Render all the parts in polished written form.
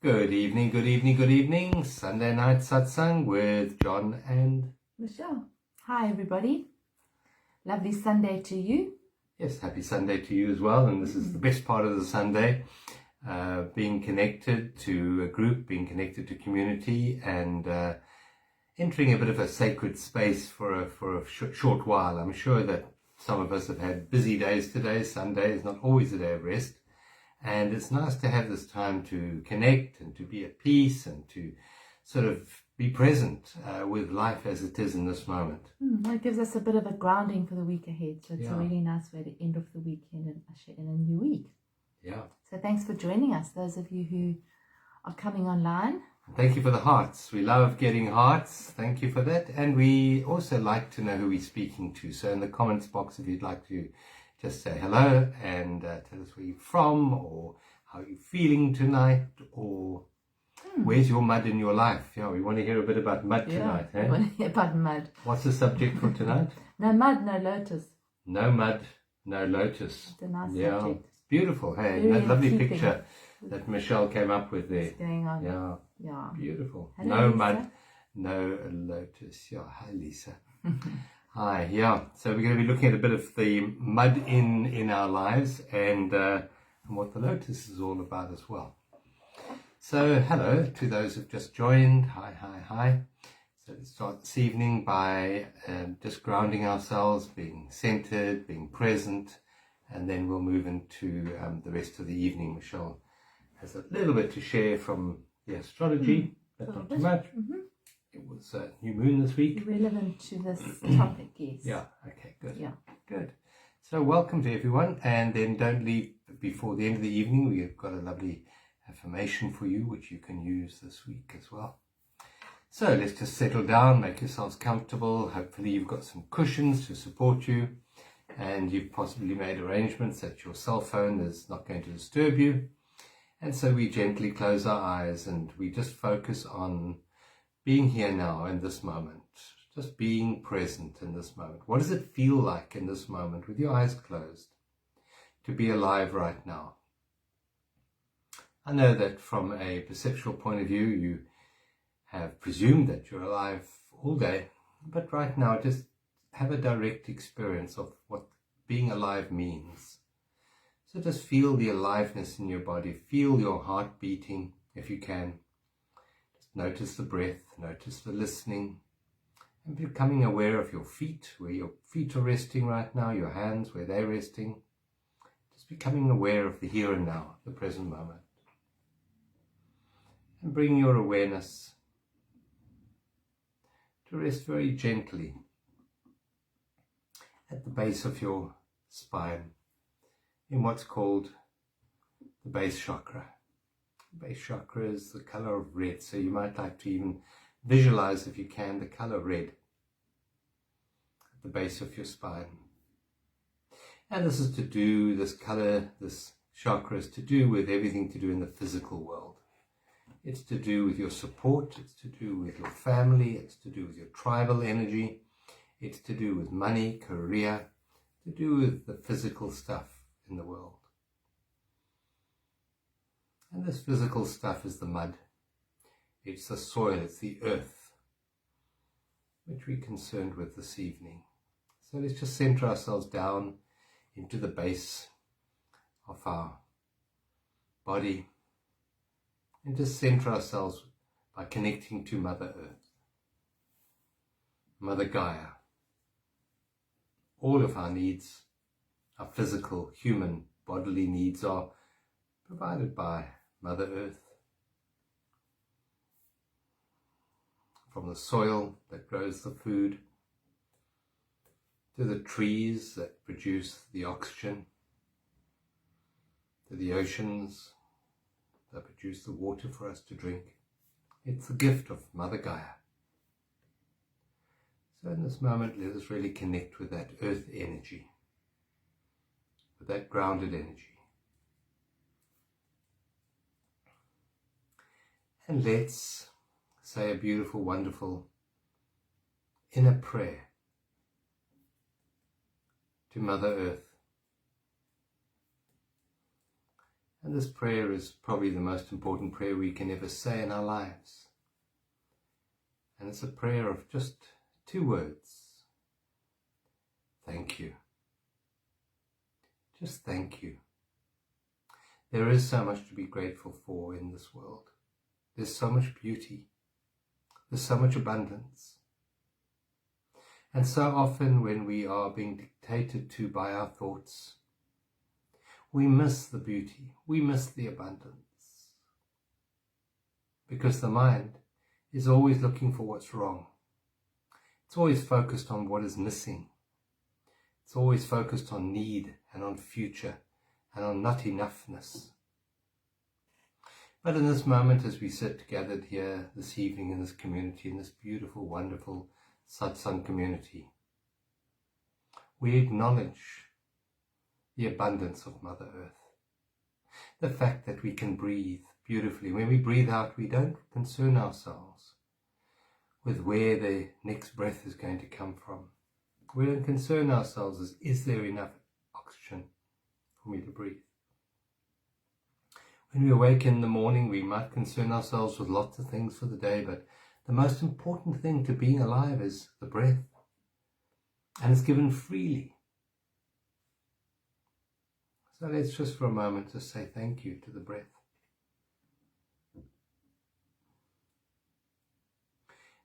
Good evening, good evening, good evening. Sunday night Satsang with John and Michelle. Hi everybody. Lovely Sunday to you. yes, happy Sunday to you as well. And this is the best part of the Sunday, being connected to a group, being connected to community, and entering a bit of a sacred space for a short while. I'm sure that some of us have had busy days today. Sunday is not always a day of rest. And it's nice to have this time to connect and to be at peace and to sort of be present with life as it is in this moment. That gives us a bit of a grounding for the week ahead. So it's a really nice way to end off the weekend and usher in a new week. Yeah. So thanks for joining us, those of you who are coming online. Thank you for the hearts. We love getting hearts. Thank you for that. And we also like to know who we're speaking to. So in the comments box, if you'd like to just say hello and tell us where you're from, or how you're feeling tonight, or where's your mud in your life. Yeah, we want to hear a bit about mud tonight. We want to hear about mud. What's the subject for tonight? No mud, no lotus. No mud, no lotus. It's a nice subject. Beautiful. Hey, Very that lovely keeping. picture that Michelle came up with there. What's going on? Yeah, beautiful. Hello, no Lisa. mud, no lotus. Yeah, hi Lisa. Hi, yeah. So we're going to be looking at a bit of the mud in our lives and what the lotus is all about as well. So hello to those who've just joined. Hi. So let's start this evening by just grounding ourselves, being centered, being present, and then we'll move into the rest of the evening. Michelle has a little bit to share from the astrology, but not too much. It was a new moon this week. Relevant to this topic, yes. Yeah, okay, good. Yeah. Good. So welcome to everyone, and then don't leave before the end of the evening. We've got a lovely affirmation for you, which you can use this week as well. So let's just settle down, make yourselves comfortable. Hopefully you've got some cushions to support you, and you've possibly made arrangements that your cell phone is not going to disturb you. And so we gently close our eyes and we just focus on being here now in this moment, just being present in this moment. What does it feel like in this moment with your eyes closed to be alive right now? I know that from a perceptual point of view, you have presumed that you're alive all day, but right now just have a direct experience of what being alive means. So just feel the aliveness in your body, feel your heart beating if you can. Notice the breath, notice the listening, and becoming aware of your feet, where your feet are resting right now, your hands, where they're resting. Just becoming aware of the here and now, the present moment. And bring your awareness to rest very gently at the base of your spine, in what's called the base chakra. Base chakra is the color of red, so you might like to even visualize, if you can, the color red at the base of your spine. And this is to do, this color, this chakra is to do with everything to do in the physical world. It's to do with your support, it's to do with your family, it's to do with your tribal energy, it's to do with money, career, to do with the physical stuff in the world. And this physical stuff is the mud. It's the soil, it's the earth, which we're concerned with this evening. So let's just center ourselves down into the base of our body and just center ourselves by connecting to Mother Earth, Mother Gaia. All of our needs, our physical, human, bodily needs are provided by Mother Earth, from the soil that grows the food, to the trees that produce the oxygen, to the oceans that produce the water for us to drink. It's the gift of Mother Gaia. So in this moment, let us really connect with that earth energy, with that grounded energy. And let's say a beautiful, wonderful inner prayer to Mother Earth. And this prayer is probably the most important prayer we can ever say in our lives. And it's a prayer of just 2 words. Thank you. Just thank you. There is so much to be grateful for in this world. There's so much beauty. There's so much abundance. And so often when we are being dictated to by our thoughts, we miss the beauty, we miss the abundance. Because the mind is always looking for what's wrong. It's always focused on what is missing. It's always focused on need and on future and on not enoughness. But in this moment, as we sit gathered here this evening in this community, in this beautiful, wonderful Satsang community, we acknowledge the abundance of Mother Earth. The fact that we can breathe beautifully. When we breathe out, we don't concern ourselves with where the next breath is going to come from. We don't concern ourselves with, is there enough oxygen for me to breathe? When we awake in the morning, we might concern ourselves with lots of things for the day, but the most important thing to being alive is the breath. And it's given freely. So let's just for a moment just say thank you to the breath.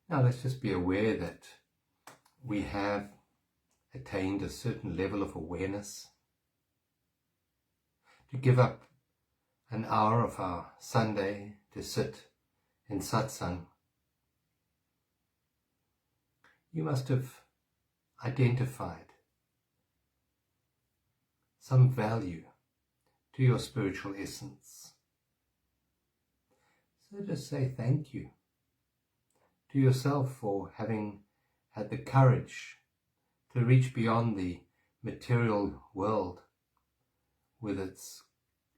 Now let's just be aware that we have attained a certain level of awareness. To give up an hour of our Sunday to sit in satsang, you must have identified some value to your spiritual essence. So just say thank you to yourself for having had the courage to reach beyond the material world with its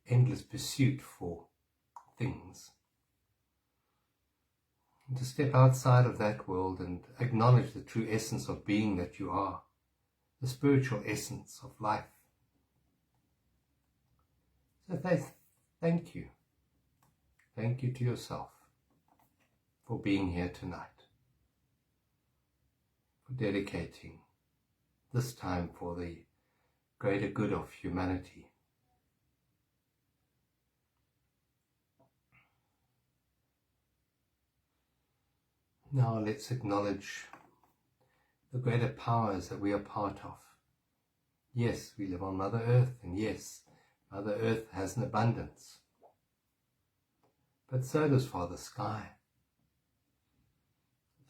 endless pursuit for things. And to step outside of that world and acknowledge the true essence of being that you are, the spiritual essence of life. So thank you. Thank you to yourself for being here tonight, for dedicating this time for the greater good of humanity. Now let's acknowledge the greater powers that we are part of. Yes, we live on Mother Earth, and yes, Mother Earth has an abundance. But so does Father Sky.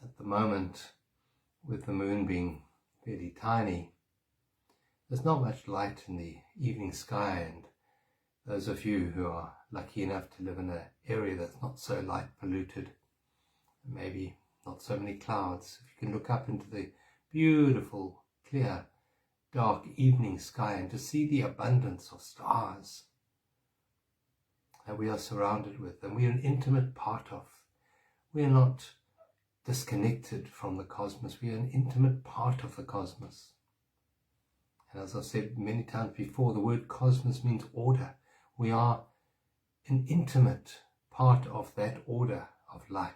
At the moment, with the moon being fairly tiny, there's not much light in the evening sky, and those of you who are lucky enough to live in an area that's not so light polluted, maybe not so many clouds, if you can look up into the beautiful, clear, dark evening sky and to see the abundance of stars that we are surrounded with and we are an intimate part of. We are not disconnected from the cosmos. We are an intimate part of the cosmos. And as I've said many times before, the word cosmos means order. We are an intimate part of that order of life.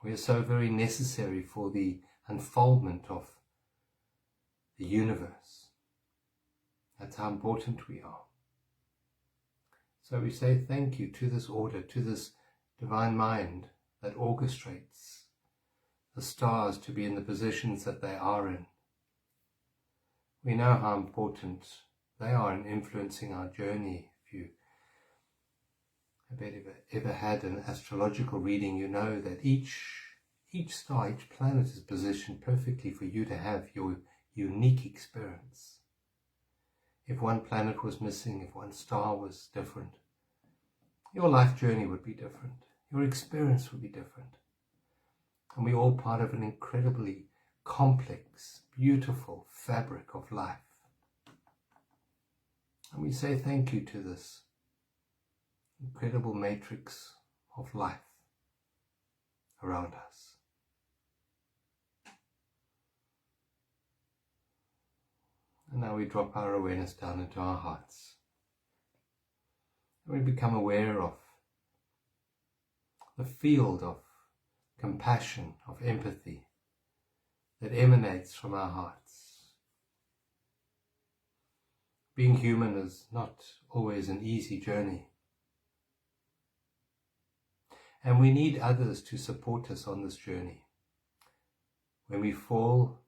We are so very necessary for the unfoldment of the universe. That's how important we are. So we say thank you to this order, to this divine mind that orchestrates the stars to be in the positions that they are in. We know how important they are in influencing our journey. If you have ever had an astrological reading, you know that each star, each planet is positioned perfectly for you to have your unique experience. If one planet was missing, if one star was different, your life journey would be different. Your experience would be different. And we're all part of an incredibly complex, beautiful fabric of life. And we say thank you to this incredible matrix of life around us. And now we drop our awareness down into our hearts. And we become aware of the field of compassion, of empathy that emanates from our hearts. Being human is not always an easy journey. And we need others to support us on this journey. When we fall,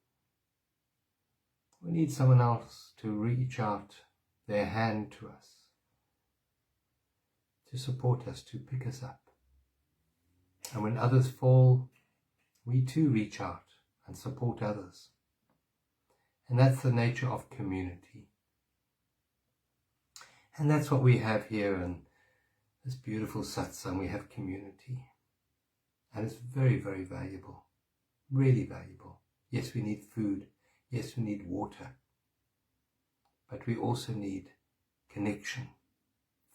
we need someone else to reach out their hand to us, to support us, to pick us up. And when others fall, we too reach out and support others. And that's the nature of community. And that's what we have here in this beautiful satsang. We have community. And it's very, very valuable. Really valuable. Yes, we need food. Yes, we need water. But we also need connection.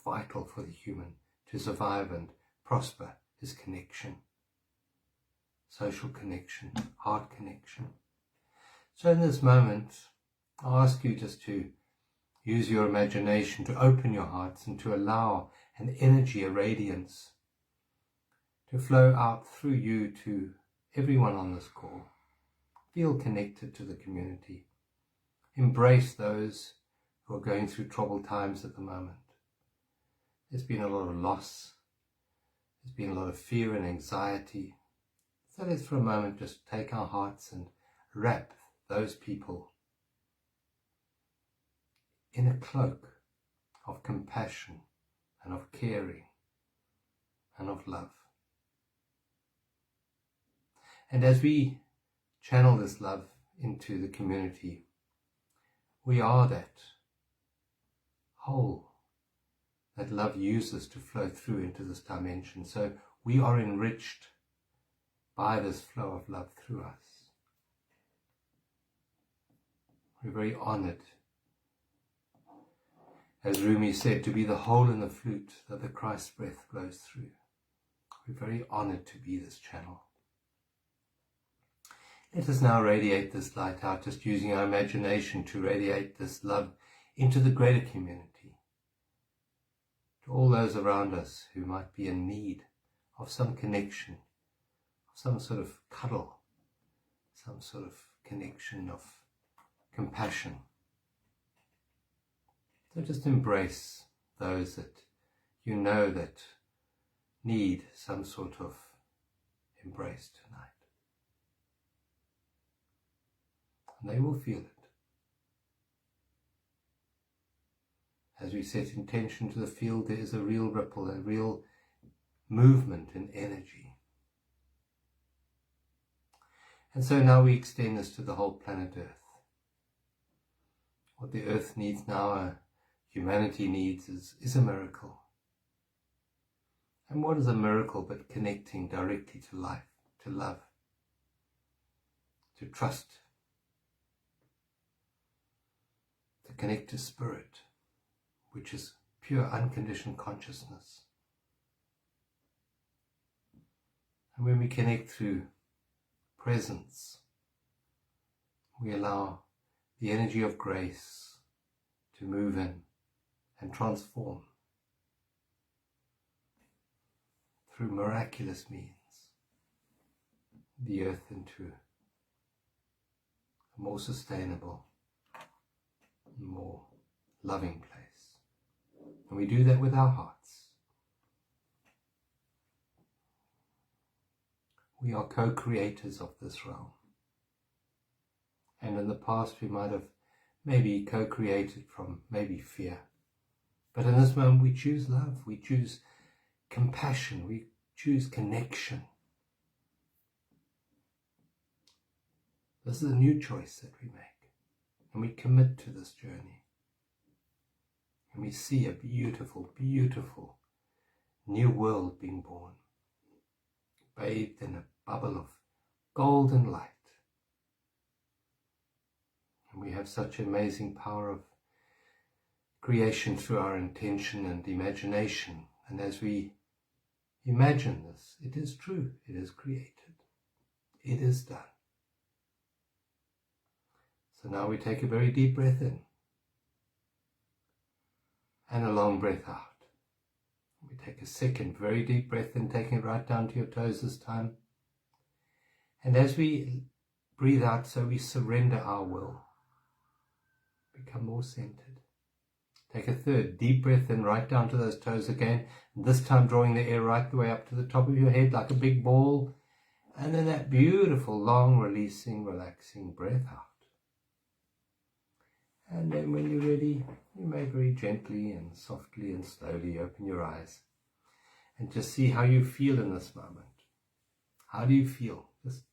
Vital for the human to survive and prosper is connection. Social connection, heart connection. So in this moment, I'll ask you just to use your imagination to open your hearts and to allow an energy, a radiance, to flow out through you to everyone on this call. Feel connected to the community. Embrace those who are going through troubled times at the moment. There's been a lot of loss. There's been a lot of fear and anxiety. So let's for a moment just take our hearts and wrap those people in a cloak of compassion and of caring and of love. And as we channel this love into the community, we are that whole that love uses to flow through into this dimension. So we are enriched by this flow of love through us. We're very honored, as Rumi said, to be the hole in the flute that the Christ breath blows through. We're very honored to be this channel. Let us now radiate this light out, just using our imagination to radiate this love into the greater community, to all those around us who might be in need of some connection, of some sort of cuddle, some sort of connection of compassion. So just embrace those that you know that need some sort of embrace tonight. And they will feel it. As we set intention to the field, there is a real ripple, a real movement in energy. And so now we extend this to the whole planet Earth. What the Earth needs now, humanity needs, is a miracle. And what is a miracle but connecting directly to life, to love, to trust, to connect to spirit, which is pure unconditioned consciousness. And when we connect through presence, we allow the energy of grace to move in and transform through miraculous means the earth into a more sustainable, more loving place. And we do that with our hearts. We are co-creators of this realm. And in the past we might have maybe co-created from maybe fear. But in this moment we choose love, we choose compassion, we choose connection. This is a new choice that we make. And we commit to this journey. And we see a beautiful, beautiful new world being born, bathed in a bubble of golden light. And we have such amazing power of creation through our intention and imagination. And as we imagine this, it is true, it is created, it is done. So now we take a very deep breath in and a long breath out. We take a second very deep breath in, taking it right down to your toes this time. And as we breathe out, so we surrender our will, become more centered. Take a third deep breath in, right down to those toes again, and this time drawing the air right the way up to the top of your head like a big ball. And then that beautiful, long, releasing, relaxing breath out. And then when you're ready, you may very gently and softly and slowly open your eyes and just see how you feel in this moment. How do you feel? Just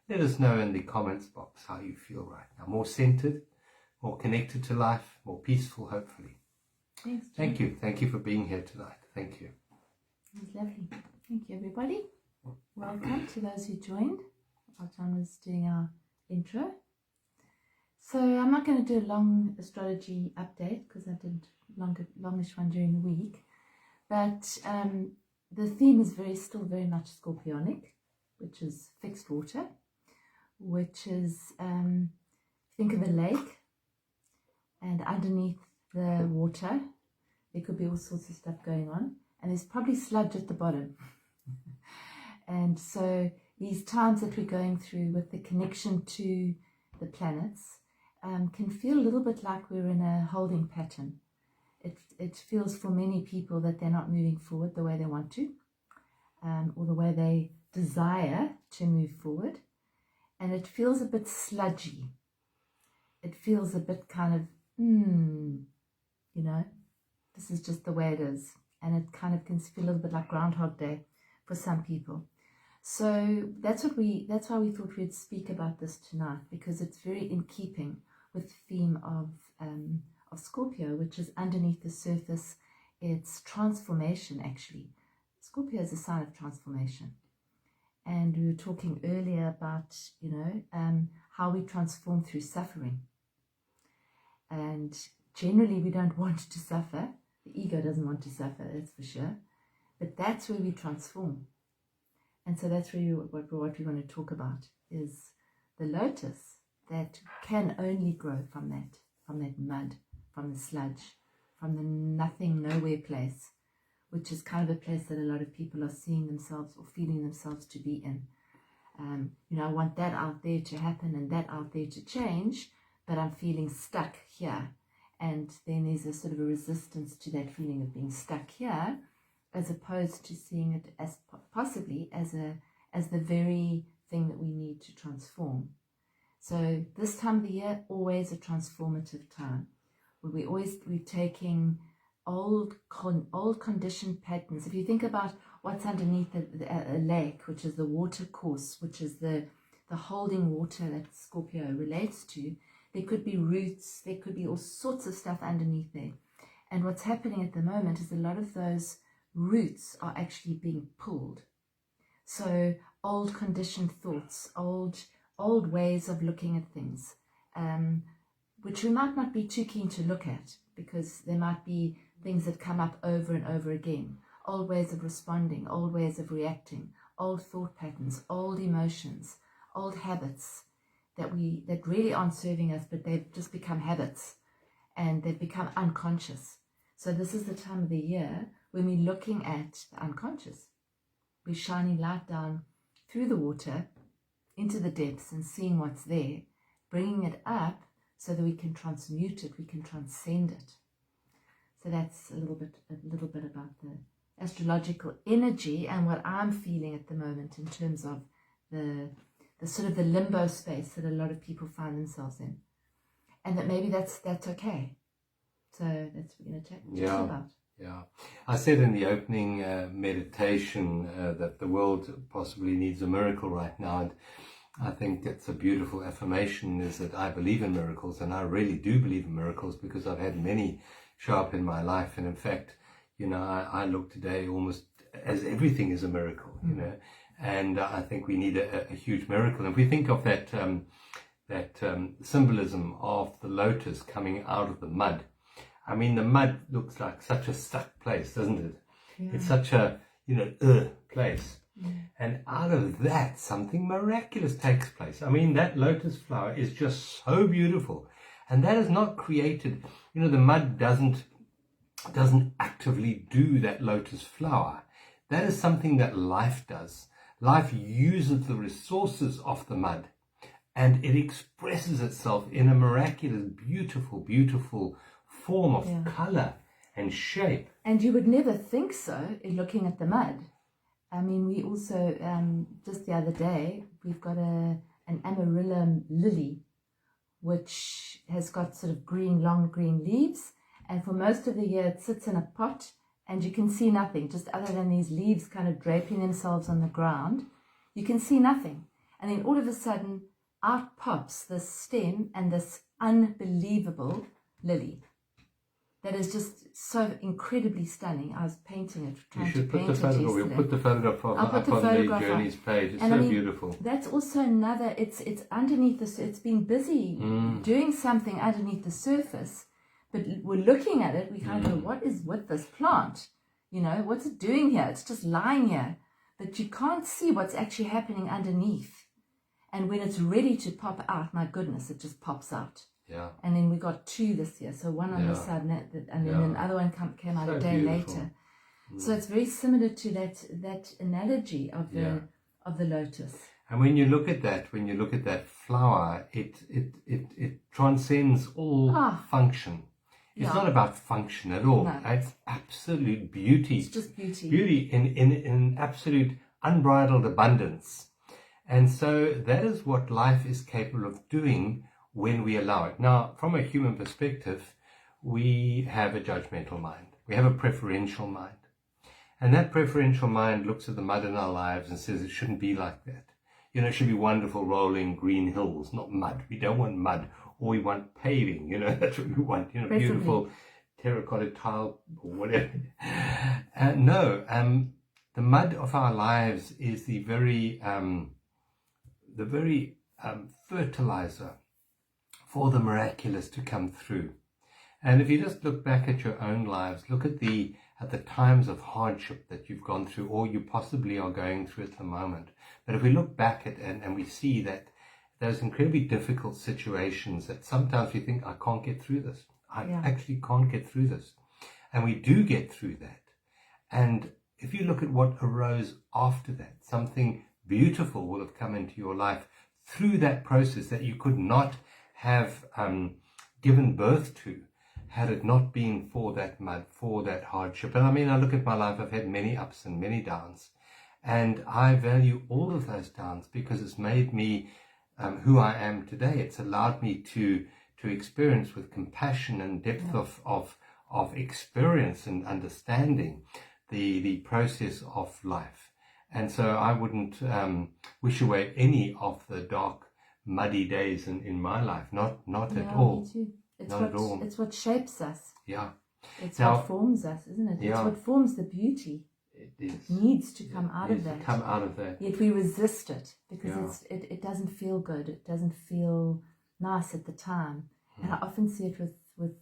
let us know in the comments box how you feel right now. More centered, more connected to life, more peaceful, hopefully. Thanks, John. Thank you. Thank you for being here tonight. Thank you. It was lovely. Thank you, everybody. Welcome to those who joined. While John was doing our intro. So I'm not going to do a long astrology update because I did longish one during the week. But the theme is still very much Scorpionic, which is fixed water, which is, think of a lake, and underneath the water, there could be all sorts of stuff going on, and there's probably sludge at the bottom. And so these times that we're going through with the connection to the planets can feel a little bit like we're in a holding pattern. It feels for many people that they're not moving forward the way they want to, or the way they desire to move forward. And it feels a bit sludgy. It feels a bit kind of, this is just the way it is. And it kind of can feel a little bit like Groundhog Day for some people. So that's why we thought we'd speak about this tonight, because it's very in keeping with the theme of Scorpio, which is underneath the surface. It's transformation, actually. Scorpio is a sign of transformation. And we were talking earlier about, how we transform through suffering. And generally we don't want to suffer. The ego doesn't want to suffer, that's for sure. But that's where we transform. And so that's really what we want to talk about, is the lotus that can only grow from that mud, from the sludge, from the nothing, nowhere place, which is kind of a place that a lot of people are seeing themselves or feeling themselves to be in. I want that out there to happen and that out there to change, but I'm feeling stuck here. And then there's a sort of a resistance to that feeling of being stuck here, as opposed to seeing it as possibly as the very thing that we need to transform. So this time of the year, always a transformative time, where we're taking old conditioned patterns. If you think about what's underneath a lake, which is the water course, which is the holding water that Scorpio relates to, there could be roots, there could be all sorts of stuff underneath there. And what's happening at the moment is a lot of those roots are actually being pulled. So old conditioned thoughts, old ways of looking at things, which we might not be too keen to look at, because there might be things that come up over and over again. Old ways of responding, old ways of reacting, old thought patterns, old emotions, old habits that really aren't serving us, but they've just become habits and they've become unconscious. So this is the time of the year when we're looking at the unconscious. We're shining light down through the water into the depths and seeing what's there, bringing it up so that we can transmute it, we can transcend it. So that's a little bit about the astrological energy and what I'm feeling at the moment in terms of the sort of the limbo space that a lot of people find themselves in, and that maybe that's okay. So that's what we're going to chat about. Yeah, I said in the opening meditation that the world possibly needs a miracle right now, and I think that's a beautiful affirmation, is that I believe in miracles, and I really do believe in miracles, because I've had many show up in my life. And in fact, I look today almost as everything is a miracle, and I think we need a huge miracle. And if we think of that symbolism of the lotus coming out of the mud, I mean, the mud looks like such a stuck place, doesn't it? Yeah. It's such a, place. And out of that, something miraculous takes place. I mean, that lotus flower is just so beautiful. And that is not created, the mud doesn't actively do that lotus flower. That is something that life does. Life uses the resources of the mud, and it expresses itself in a miraculous, beautiful, beautiful form of color and shape. And you would never think so in looking at the mud. I mean, we also, just the other day, we've got an Amarillo Lily, which has got sort of long green leaves. And for most of the year, it sits in a pot and you can see nothing, just other than these leaves kind of draping themselves on the ground. You can see nothing. And then all of a sudden, out pops this stem and this unbelievable lily that is just so incredibly stunning. I was painting it, trying to paint it yesterday. We'll put the photograph up on the Journeys page. It's so beautiful. That's also another, it's underneath it's been busy doing something underneath the surface, but we're looking at it, we kind of go, what is with this plant? What's it doing here? It's just lying here. But you can't see what's actually happening underneath. And when it's ready to pop out, my goodness, it just pops out. Yeah. And then we got 2 this year. So one on the side, and then another one came out a day later. So it's very similar to that analogy of the lotus. And when you look at that flower, it transcends all function. It's not about function at all. No. It's absolute beauty. It's just beauty. Beauty in absolute unbridled abundance. And so that is what life is capable of doing when we allow it. Now, from a human perspective, we have a judgmental mind. We have a preferential mind. And that preferential mind looks at the mud in our lives and says it shouldn't be like that. It should be wonderful rolling green hills, not mud. We don't want mud, or we want paving. That's what we want. Beautiful terracotta tile or whatever. The mud of our lives is the very fertilizer for the miraculous to come through. And if you just look back at your own lives, look at the times of hardship that you've gone through, or you possibly are going through at the moment. But if we look back at and we see that those incredibly difficult situations that sometimes we think, I can't get through this. I actually can't get through this. And we do get through that. And if you look at what arose after that, something beautiful will have come into your life through that process that you could not have given birth to had it not been for that mud, for that hardship. And I mean, I look at my life, I've had many ups and many downs, and I value all of those downs because it's made me who I am today. It's allowed me to experience with compassion and depth of experience and understanding the process of life. And so I wouldn't wish away any of the dark, muddy days in my life. Not at all. Me too. Not at all. It's what shapes us. Yeah. It's what forms us, isn't it? It's what forms the beauty. It is. Needs to come out of that. To come out of that. Yet we resist it because it doesn't feel good. It doesn't feel nice at the time. And I often see it with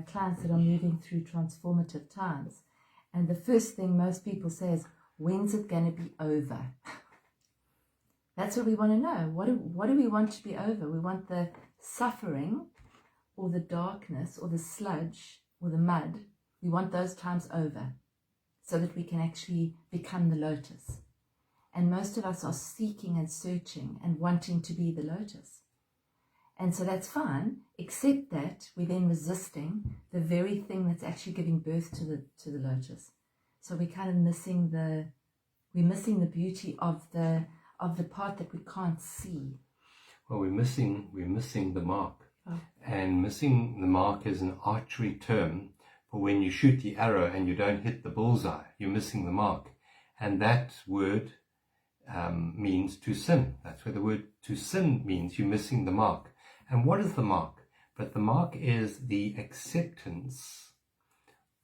clients that are moving through transformative times. And the first thing most people say is, when's it going to be over? That's what we want to know. What do we want to be over? We want the suffering or the darkness or the sludge or the mud. We want those times over so that we can actually become the lotus. And most of us are seeking and searching and wanting to be the lotus. And so that's fine, except that we're then resisting the very thing that's actually giving birth to the lotus. So we're kind of missing the beauty of the part that we can't see. Well, we're missing the mark. Oh. And missing the mark is an archery term for when you shoot the arrow and you don't hit the bullseye. You're missing the mark. And that word means to sin. That's where the word to sin means. You're missing the mark. And what is the mark? But the mark is the acceptance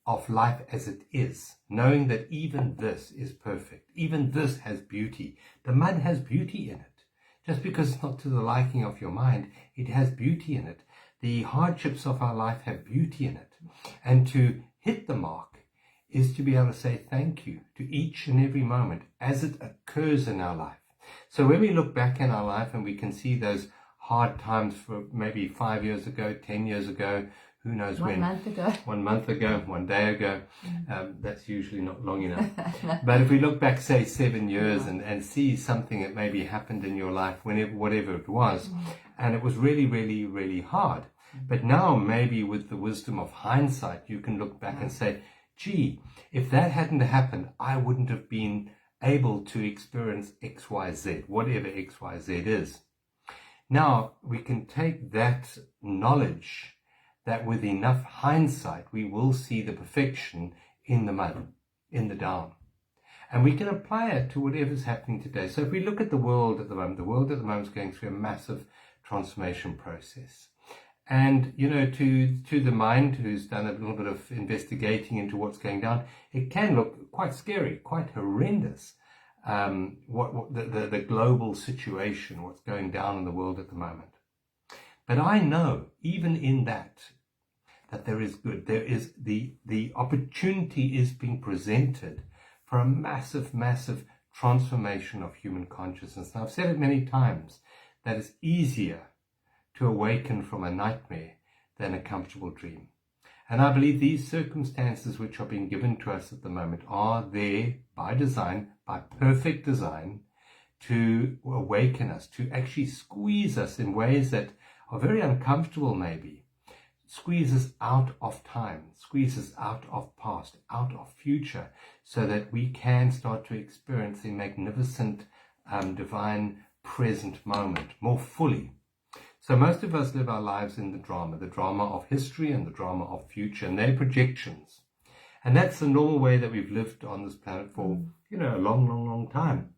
of life as it is, knowing that even this is perfect. Even this has beauty. The mud has beauty in it. Just because it's not to the liking of your mind, it has beauty in it. The hardships of our life have beauty in it. And to hit the mark is to be able to say thank you to each and every moment as it occurs in our life. So when we look back in our life and we can see those hard times for maybe 5 years ago, 10 years ago, who knows when. 1 month ago, 1 day ago. That's usually not long enough. No. But if we look back, say, 7 years and see something that maybe happened in your life, whatever it was, and it was really, really, really hard. But now maybe with the wisdom of hindsight, you can look back and say, gee, if that hadn't happened, I wouldn't have been able to experience X, Y, Z, whatever X, Y, Z is. Now, we can take that knowledge that with enough hindsight, we will see the perfection in the mud, in the down. And we can apply it to whatever's happening today. So if we look at the world at the moment is going through a massive transformation process. And, you know, to the mind who's done a little bit of investigating into what's going down, it can look quite scary, quite horrendous. The global situation, what's going down in the world at the moment. But I know, even in that there is good. There is the opportunity is being presented for a massive, massive transformation of human consciousness. And I've said it many times that it's easier to awaken from a nightmare than a comfortable dream. And I believe these circumstances which are being given to us at the moment are there by design, by perfect design, to awaken us, to actually squeeze us in ways that are very uncomfortable maybe. Squeeze us out of time, squeeze us out of past, out of future, so that we can start to experience the magnificent divine present moment more fully. So most of us live our lives in the drama of history and the drama of future, and they're projections. And that's the normal way that we've lived on this planet for, you know, a long, long, long time.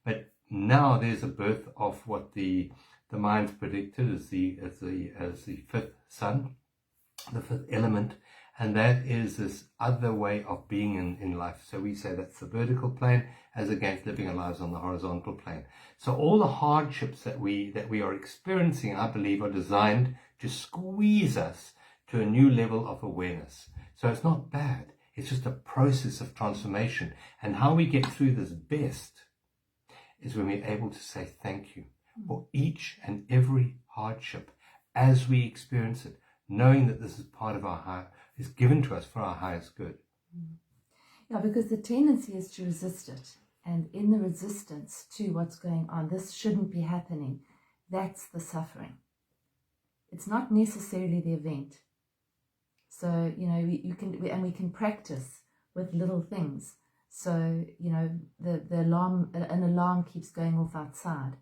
But now there's a birth of what the mind's predicted as the fifth sun, the fifth element, and that is this other way of being in life. So we say that's the vertical plane as against living our lives on the horizontal plane. So all the hardships that we are experiencing, I believe, are designed to squeeze us to a new level of awareness. So it's not bad. It's just a process of transformation. And how we get through this best is when we're able to say thank you for each and every hardship as we experience it, knowing that this is part of our higher, is given to us for our highest good. Yeah, because the tendency is to resist it. And in the resistance to what's going on, this shouldn't be happening. That's the suffering. It's not necessarily the event. So, you know, we can practice with little things. So, you know, an alarm keeps going off outside.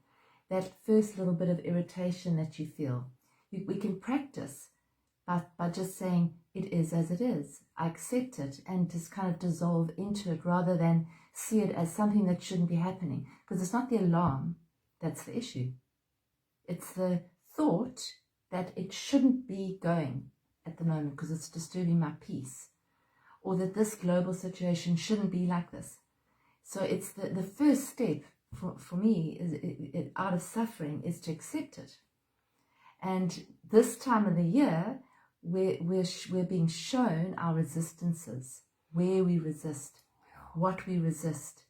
That first little bit of irritation that you feel, we can practice by just saying, it is as it is. I accept it and just kind of dissolve into it rather than see it as something that shouldn't be happening. Because it's not the alarm that's the issue. It's the thought that it shouldn't be going at the moment because it's disturbing my peace. Or that this global situation shouldn't be like this. So it's the first step for me is out of suffering is to accept it. And this time of the year, we're being shown our resistances, where we resist, what we resist,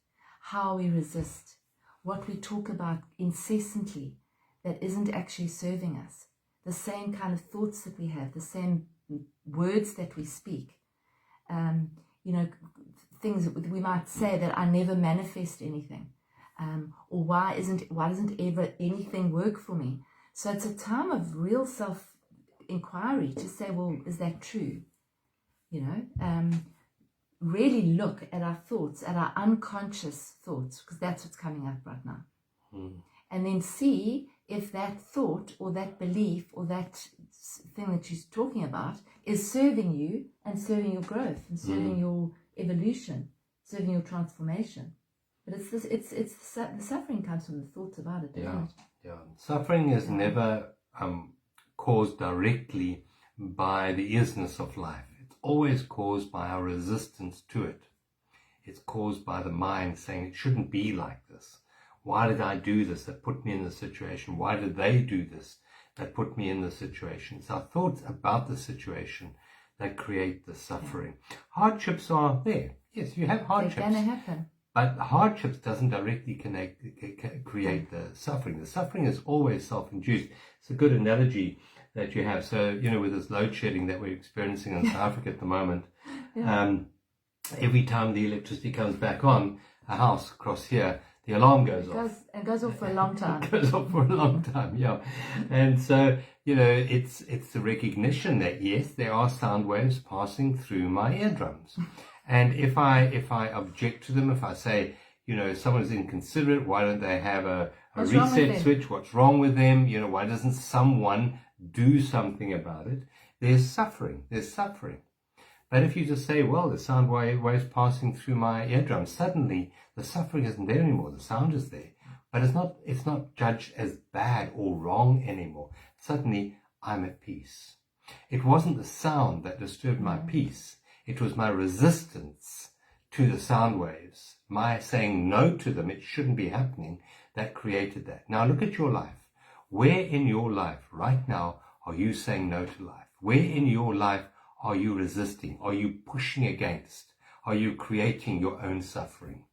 how we resist, what we talk about incessantly that isn't actually serving us, the same kind of thoughts that we have, the same words that we speak, you know, things that we might say that I never manifest anything, or why doesn't ever anything work for me? So it's a time of real self-inquiry to say, well, is that true? You know, really look at our thoughts, at our unconscious thoughts, because that's what's coming up right now. And then see if that thought or that belief or that thing that she's talking about is serving you and serving your growth and serving your evolution, serving your transformation. But the suffering comes from the thoughts about it, doesn't it? Yeah. Suffering is never caused directly by the isness of life. It's always caused by our resistance to it. It's caused by the mind saying it shouldn't be like this. Why did I do this that put me in this situation? Why did they do this that put me in this situation? It's our thoughts about the situation that create the suffering. Hardships are there. Yes, you have hardships. They're going to happen. But hardships doesn't directly create the suffering. The suffering is always self-induced. It's a good analogy that you have. So, with this load shedding that we're experiencing in South Africa at the moment, every time the electricity comes back on a house across here, the alarm goes off. It goes off for a long time. It goes off for a long time, yeah. And so, it's the recognition that, yes, there are sound waves passing through my eardrums. And if I object to them, if I say, someone's inconsiderate, why don't they have a reset switch? What's wrong with them? Why doesn't someone do something about it? There's suffering. But if you just say, well, the sound waves passing through my eardrums, suddenly the suffering isn't there anymore. The sound is there. But it's not judged as bad or wrong anymore. Suddenly I'm at peace. It wasn't the sound that disturbed my peace. It was my resistance to the sound waves, my saying no to them, it shouldn't be happening, that created that. Now look at your life. Where in your life right now are you saying no to life? Where in your life are you resisting? Are you pushing against? Are you creating your own suffering?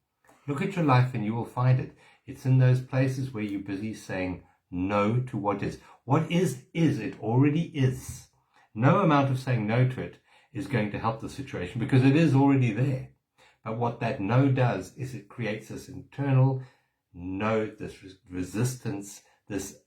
Look at your life and you will find it. It's in those places where you're busy saying no to what is. What is, it already is. No amount of saying no to it is going to help the situation because it is already there. But what that no does is it creates this internal no, this resistance, this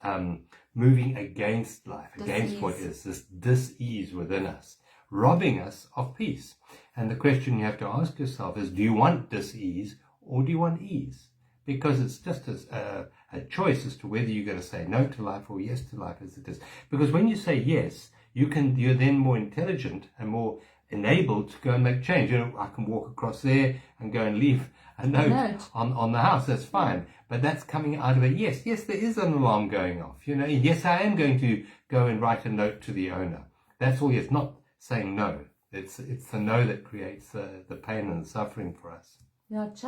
moving against life, against what is, this dis-ease within us, robbing us of peace. And the question you have to ask yourself is, do you want dis-ease or do you want ease? Because it's just a choice as to whether you're going to say no to life or yes to life as it is. Because when you say yes, you're then more intelligent and more enabled to go and make change. I can walk across there and go and leave a note on the house. That's fine. But that's coming out of a yes. Yes, there is an alarm going off. Yes, I am going to go and write a note to the owner. That's all. Yes, not saying no. It's the no that creates the pain and the suffering for us. Yeah, it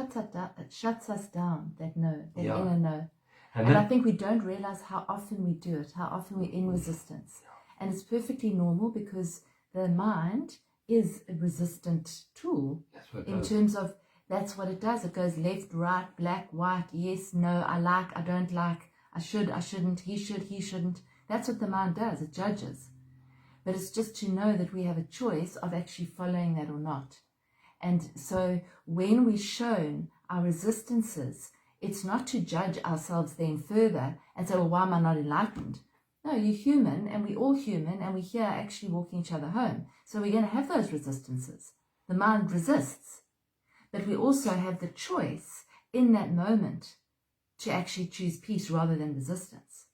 shuts us down, that no, that inner no. And I think we don't realize how often we do it, how often we're in resistance. And it's perfectly normal because the mind is a resistant tool in terms of that's what it does. It goes left, right, black, white, yes, no, I like, I don't like, I should, I shouldn't, he should, he shouldn't. That's what the mind does. It judges. But it's just to know that we have a choice of actually following that or not. And so when we're shown our resistances, it's not to judge ourselves then further and say, well, why am I not enlightened? No, you're human and we're all human and we're here actually walking each other home. So we're going to have those resistances. The mind resists. But we also have the choice in that moment to actually choose peace rather than resistance.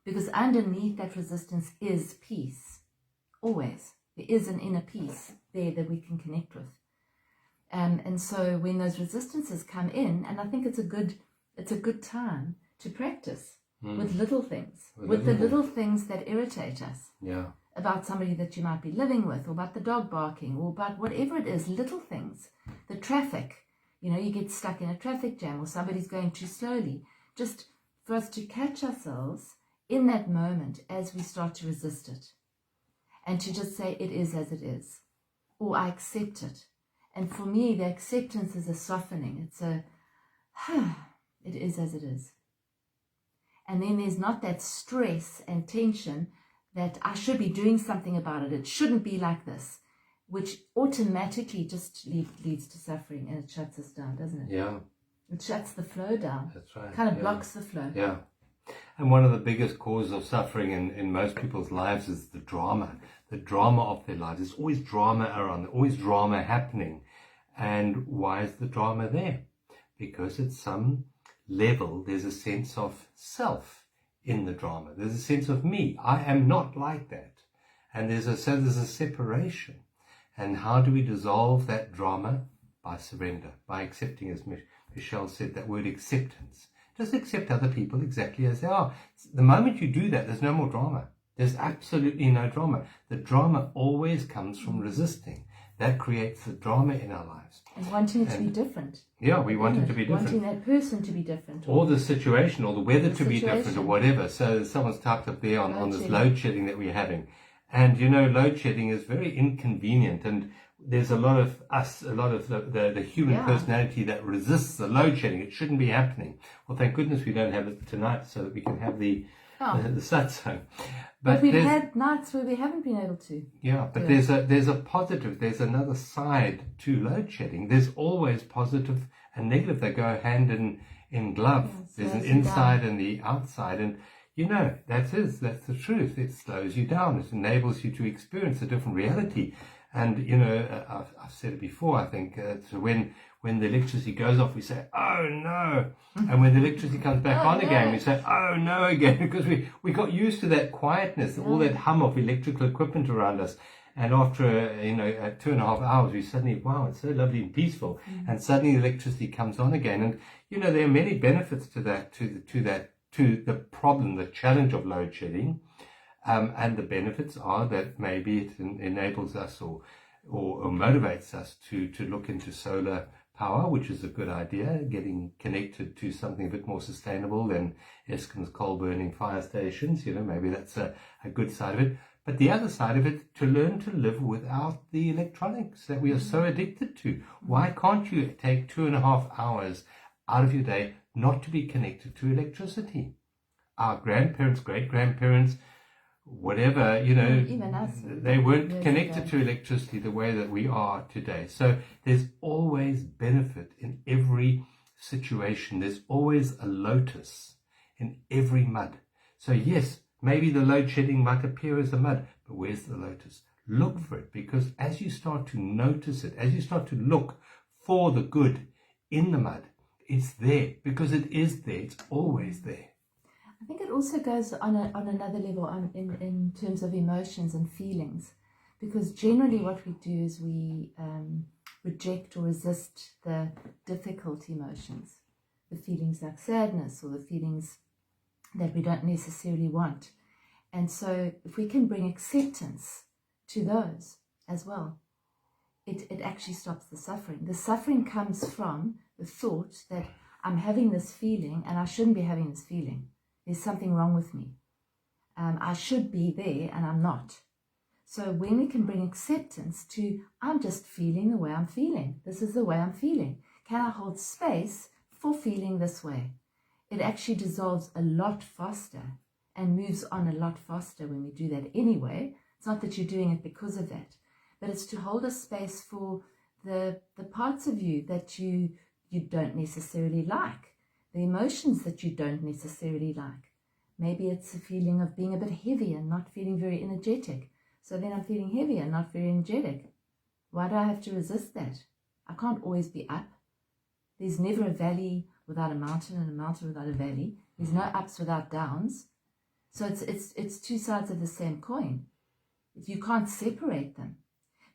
Because underneath that resistance is peace. Always. There is an inner peace there that we can connect with. And so when those resistances come in, and I think it's a good time to practice. With little things, with the little things that irritate us. Yeah. About somebody that you might be living with, or about the dog barking, or about whatever it is, little things. The traffic, you get stuck in a traffic jam, or somebody's going too slowly. Just for us to catch ourselves in that moment as we start to resist it. And to just say, it is as it is. Or I accept it. And for me, the acceptance is a softening. It's it is as it is. And then there's not that stress and tension that I should be doing something about it. It shouldn't be like this, which automatically just leads to suffering, and it shuts us down, doesn't it? Yeah. It shuts the flow down. That's right. Kind of blocks the flow. Yeah. And one of the biggest causes of suffering in most people's lives is the drama of their lives. There's always drama around, there's always drama happening. And why is the drama there? Because at some level, there's a sense of self in the drama. There's a sense of me. I am not like that. And there's a separation. And how do we dissolve that drama? By surrender, by accepting, as Michelle said, that word acceptance. Just accept other people exactly as they are. The moment you do that, there's no more drama. There's absolutely no drama. The drama always comes from resisting. That creates the drama in our lives. And wanting it to be different. Yeah, we want it to be different. Wanting that person to be different. Or the situation, or the weather to be different, or whatever. So someone's typed up there on this load shedding that we're having. And, load shedding is very inconvenient, and there's a lot of the human personality that resists the load shedding. It shouldn't be happening. Well, thank goodness we don't have it tonight, so that we can have the satsang. But we've had nights where we haven't been able to. Yeah, but there's a positive, there's another side to load shedding. There's always positive and negative. They go hand in glove. There's an inside and the outside, and that's the truth. It slows you down. It enables you to experience a different reality. And I've said it before. I think so when the electricity goes off, we say, "Oh no!" And when the electricity comes back on again, we say, "Oh no!" again, because we got used to that quietness, all that hum of electrical equipment around us. And after 2.5 hours, we suddenly, wow, it's so lovely and peaceful. And suddenly the electricity comes on again. And there are many benefits to that, to the problem, the challenge of load shedding. And the benefits are that maybe it enables us or motivates us to look into solar power, which is a good idea, getting connected to something a bit more sustainable than Eskom's coal-burning fire stations. Maybe that's a good side of it. But the other side of it, to learn to live without the electronics that we are so addicted to. Why can't you take 2.5 hours out of your day not to be connected to electricity? Our grandparents, great-grandparents, whatever, even us, they weren't connected to electricity the way that we are today. So there's always benefit in every situation. There's always a lotus in every mud. So yes, maybe the load shedding might appear as a mud, but where's the lotus? Look for it, because as you start to notice it, as you start to look for the good in the mud, it's there, because it is there. It's always there. I think it also goes on another level in terms of emotions and feelings, because generally what we do is we reject or resist the difficult emotions, the feelings like sadness or the feelings that we don't necessarily want. And so if we can bring acceptance to those as well, it actually stops the suffering. The suffering comes from the thought that I'm having this feeling and I shouldn't be having this feeling. There's something wrong with me. I should be there and I'm not. So when we can bring acceptance to, I'm just feeling the way I'm feeling. This is the way I'm feeling. Can I hold space for feeling this way? It actually dissolves a lot faster and moves on a lot faster when we do that anyway. It's not that you're doing it because of that, but it's to hold a space for the parts of you that you don't necessarily like. The emotions that you don't necessarily like. Maybe it's a feeling of being a bit heavy and not feeling very energetic. So then I'm feeling heavy and not very energetic. Why do I have to resist that? I can't always be up. There's never a valley without a mountain and a mountain without a valley. There's no ups without downs. So it's two sides of the same coin. You can't separate them.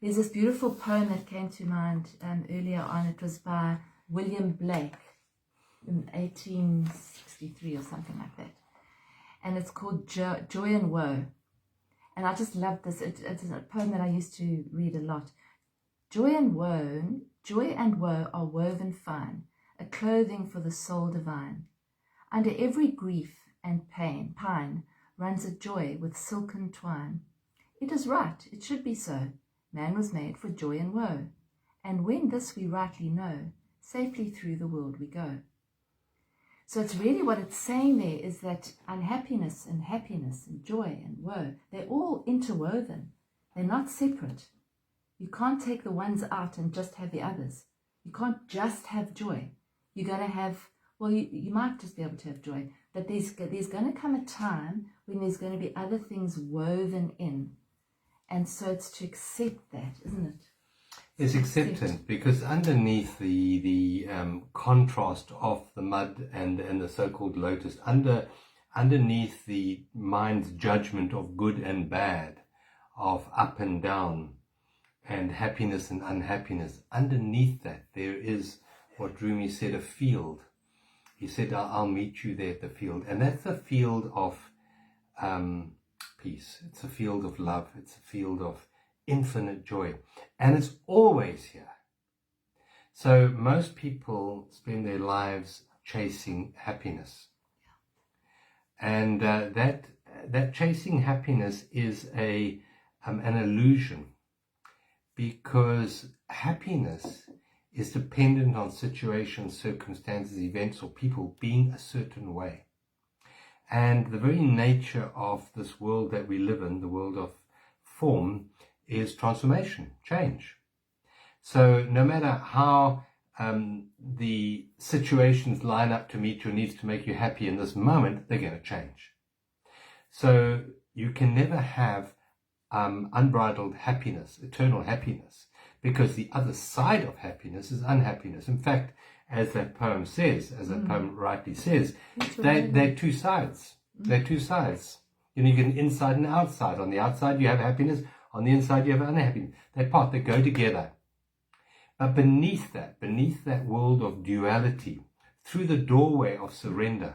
There's this beautiful poem that came to mind earlier on. It was by William Blake in 1863 or something like that, and it's called Joy and Woe. And I just love this. It's a poem that I used to read a lot. Joy and woe are woven fine, a clothing for the soul divine. Under every grief and pine runs a joy with silken twine. It is right, it should be so. Man was made for joy and woe, and when this we rightly know, safely through the world we go. So it's really what it's saying there is that unhappiness and happiness and joy and woe, they're all interwoven. They're not separate. You can't take the ones out and just have the others. You can't just have joy. You're going to have, well, you might just be able to have joy, but there's going to come a time when there's going to be other things woven in. And so it's to accept that, isn't it? It's acceptance, because underneath the contrast of the mud and the so-called lotus, underneath the mind's judgment of good and bad, of up and down, and happiness and unhappiness, underneath that there is what Rumi said, a field. He said, I'll meet you there at the field. And that's a field of peace. It's a field of love. It's a field of infinite joy, and it's always here. So most people spend their lives chasing happiness, and that chasing happiness is a an illusion, because happiness is dependent on situations, circumstances, events, or people being a certain way. And the very nature of this world that we live in, the world of form, is transformation, change. So no matter how the situations line up to meet your needs to make you happy in this moment, they're going to change. So you can never have unbridled happiness, eternal happiness, because the other side of happiness is unhappiness. In fact, as that poem says, as that poem rightly says, they're two sides. They're two sides. You get an inside and outside. On the outside you have happiness, on the inside you have unhappiness. They're part, they go together. But beneath that world of duality, through the doorway of surrender,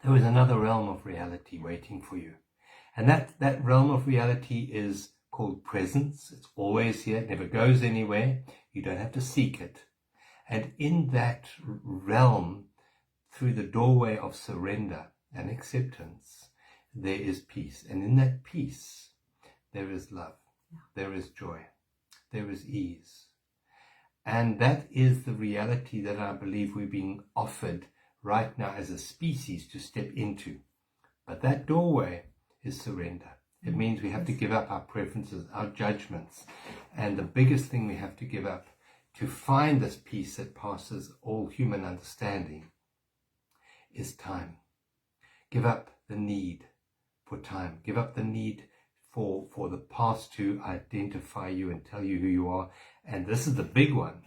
there is another realm of reality waiting for you. And that realm of reality is called presence. It's always here, it never goes anywhere. You don't have to seek it. And in that realm, through the doorway of surrender and acceptance, there is peace. And in that peace, there is love, there is joy, there is ease. And that is the reality that I believe we're being offered right now as a species to step into. But that doorway is surrender. It means we have to give up our preferences, our judgments. And the biggest thing we have to give up to find this peace that passes all human understanding is time. Give up the need for time. Give up the need for the past to identify you and tell you who you are. And this is the big one.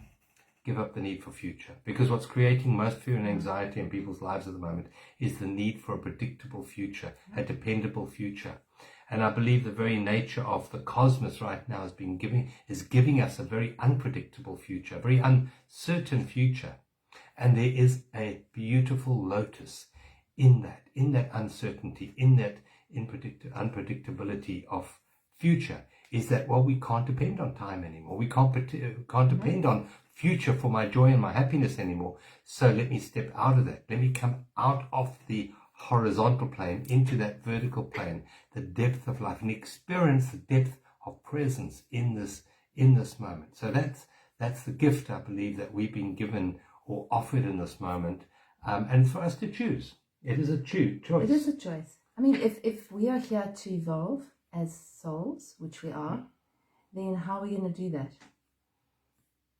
Give up the need for future. Because what's creating most fear and anxiety in people's lives at the moment is the need for a predictable future, a dependable future. And I believe the very nature of the cosmos right now is giving us a very unpredictable future, a very uncertain future. And there is a beautiful lotus in that uncertainty, in that unpredictability of future, is that, well, we can't depend on time anymore. We can't depend on future for my joy and my happiness anymore. So let me step out of that. Let me come out of the horizontal plane into that vertical plane, the depth of life, and experience the depth of presence in this moment. So that's the gift, I believe, that we've been given or offered in this moment, and it's for us to choose. It is a choice. It is a choice. I mean, if we are here to evolve as souls, which we are, then how are we going to do that?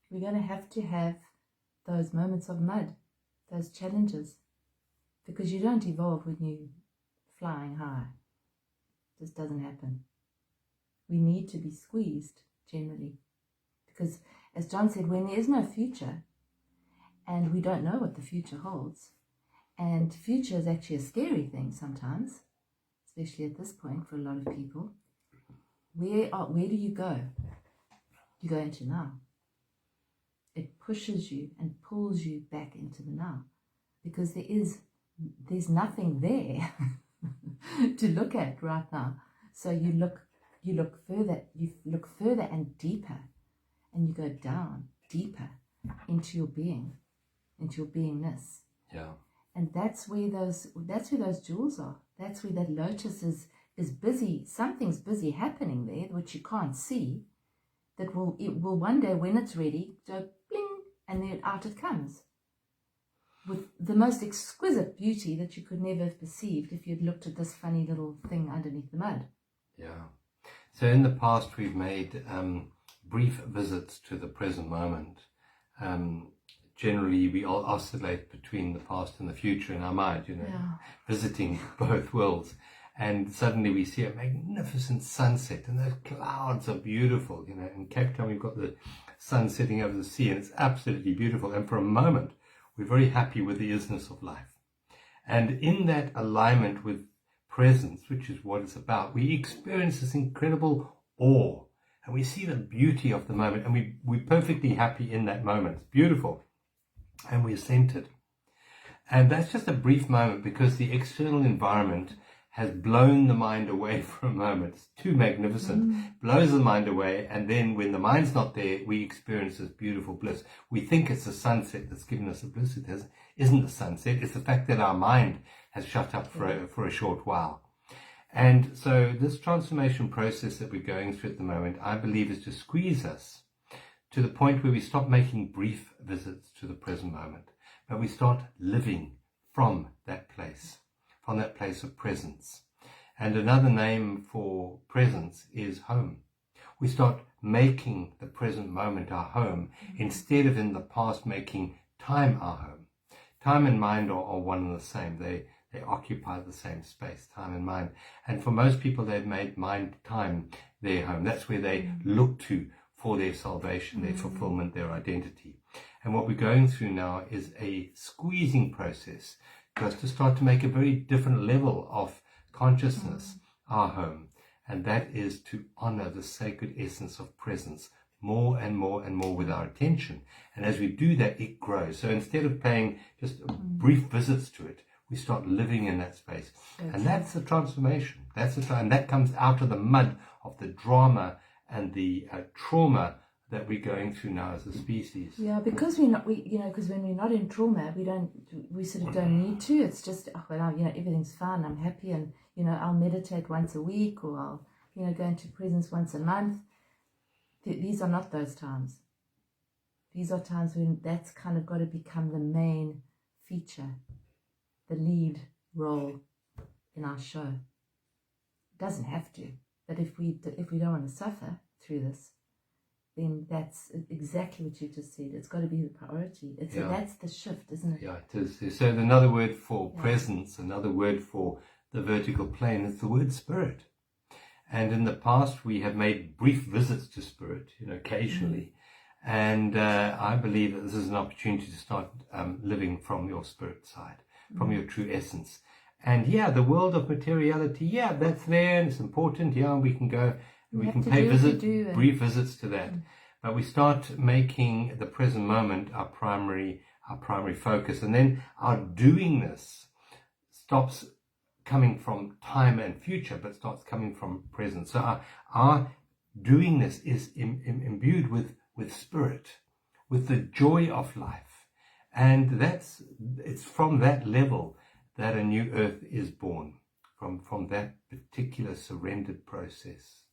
We're going to have those moments of mud, those challenges, because you don't evolve when you're flying high. This doesn't happen. We need to be squeezed generally, because as John said, when there is no future and we don't know what the future holds, and future is actually a scary thing sometimes, especially at this point for a lot of people, where do you go? You go into now. It pushes you and pulls you back into the now, because there's nothing there to look at right now. So you look further and deeper, and you go down deeper into your being, into your beingness. Yeah. And that's where those jewels are. That's where that lotus is busy. Something's busy happening there, which you can't see. It will one day, when it's ready, go bling, and then out it comes, with the most exquisite beauty that you could never have perceived if you'd looked at this funny little thing underneath the mud. Yeah. So in the past, we've made brief visits to the present moment. Generally, we all oscillate between the past and the future in our mind, visiting both worlds. And suddenly we see a magnificent sunset, and those clouds are beautiful. In Cape Town, we've got the sun setting over the sea, and it's absolutely beautiful. And for a moment, we're very happy with the isness of life. And in that alignment with presence, which is what it's about, we experience this incredible awe, and we see the beauty of the moment, and we're perfectly happy in that moment. It's beautiful. And we're centered. And that's just a brief moment, because the external environment has blown the mind away for a moment. It's too magnificent. Blows the mind away, and then when the mind's not there, we experience this beautiful bliss. We think it's the sunset that's given us the bliss. It isn't the sunset. It's the fact that our mind has shut up for a short while. And so this transformation process that we're going through at the moment, I believe, is to squeeze us to the point where we stop making brief visits to the present moment, but we start living from that place of presence. And another name for presence is home. We start making the present moment our home instead of in the past making time our home. Time and mind are one and the same. They occupy the same space, time and mind. And for most people, they've made mind time their home. That's where they look to for their salvation, their fulfillment, their identity. And what we're going through now is a squeezing process for us to start to make a very different level of consciousness our home. And that is to honor the sacred essence of presence more and more and more with our attention. And as we do that, it grows. So instead of paying just brief visits to it, we start living in that space. And that's the transformation. And that comes out of the mud of the drama and the trauma that we're going through now as a species. Yeah, because because when we're not in trauma, we sort of don't need to. It's just, everything's fine, I'm happy, and, I'll meditate once a week, or I'll, go into presence once a month. These are not those times. These are times when that's kind of got to become the main feature, the lead role in our show. It doesn't have to, but if we don't want to suffer through this, then that's exactly what you just said. It's got to be the priority. That's the shift, isn't it? Yeah, it is. So another word for presence, another word for the vertical plane is the word spirit. And in the past, we have made brief visits to spirit, occasionally. And I believe that this is an opportunity to start living from your spirit side, from your true essence. And the world of materiality, that's there and it's important. We can go, we can pay brief visits to that. But we start making the present moment our primary focus. And then our doingness stops coming from time and future, but starts coming from present. So our doingness is imbued with spirit, with the joy of life. And it's from that level that a new earth is born, from that particular surrendered process.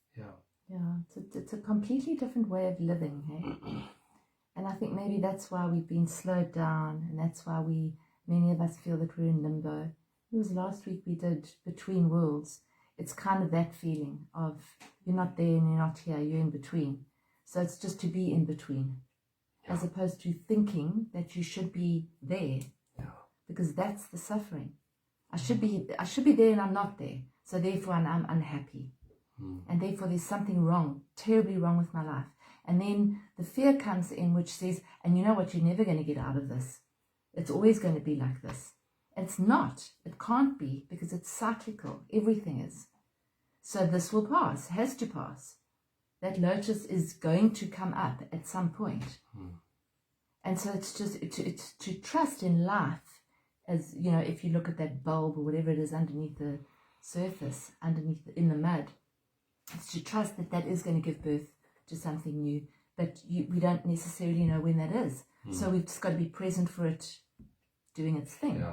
It's a completely different way of living, hey? And I think maybe that's why we've been slowed down, and that's why many of us feel that we're in limbo. It was last week we did Between Worlds. It's kind of that feeling of you're not there and you're not here, you're in between. So it's just to be in between, as opposed to thinking that you should be there, because that's the suffering. I should be there and I'm not there, so therefore I'm unhappy, and therefore there's something wrong, terribly wrong with my life. And then the fear comes in, which says, and you know what, you're never going to get out of this. It's always going to be like this. It's not. It can't be, because it's cyclical. Everything is. So this will pass, has to pass. That lotus is going to come up at some point. And so it's just it's to trust in life, as if you look at that bulb or whatever it is underneath the surface, in the mud, it's to trust that is going to give birth to something new, but we don't necessarily know when that is. So we've just got to be present for it doing its thing.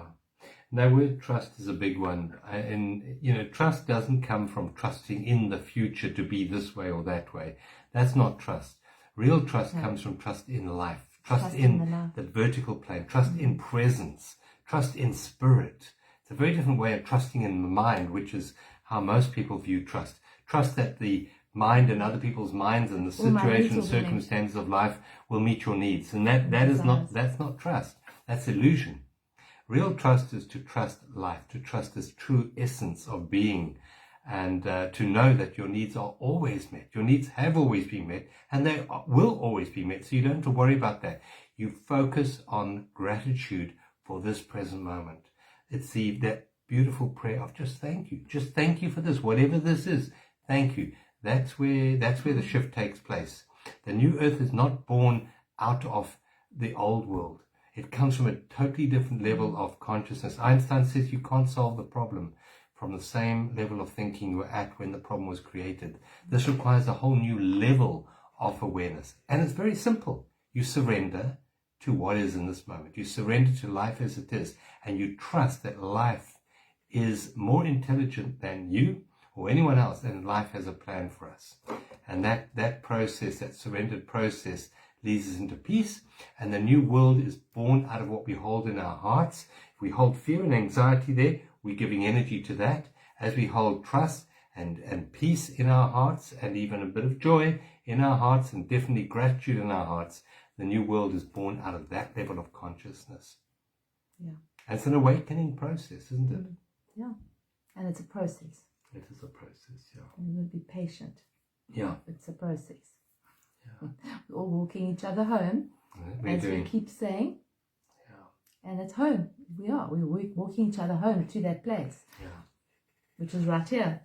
That word trust is a big one. And, trust doesn't come from trusting in the future to be this way or that way. That's not trust. Real trust comes from trust in life, trust in the vertical plane, trust in presence, trust in spirit. It's a very different way of trusting in the mind, which is how most people view trust. Trust that the mind and other people's minds and the situation and circumstances of life will meet your needs. And that's not trust. That's illusion. Real trust is to trust life, to trust this true essence of being, and to know that your needs are always met. Your needs have always been met, and they will always be met, so you don't have to worry about that. You focus on gratitude for this present moment. It's that beautiful prayer of just thank you. Just thank you for this, whatever this is. Thank you. That's where the shift takes place. The new earth is not born out of the old world. It comes from a totally different level of consciousness. Einstein says you can't solve the problem from the same level of thinking you were at when the problem was created. This requires a whole new level of awareness. And it's very simple. You surrender to what is in this moment. You surrender to life as it is. And you trust that life is more intelligent than you, or anyone else, and life has a plan for us. And that process, that surrendered process, leads us into peace, and the new world is born out of what we hold in our hearts. If we hold fear and anxiety there, we're giving energy to that. As we hold trust and peace in our hearts, and even a bit of joy in our hearts, and definitely gratitude in our hearts, the new world is born out of that level of consciousness. Yeah. And it's an awakening process, isn't it? Yeah. And it's a process. It is a process, yeah. And we'll be patient. Yeah. It's a process. Yeah. We're all walking each other home, as we keep saying. Yeah. And it's home. We're walking each other home to that place. Yeah. Which is right here.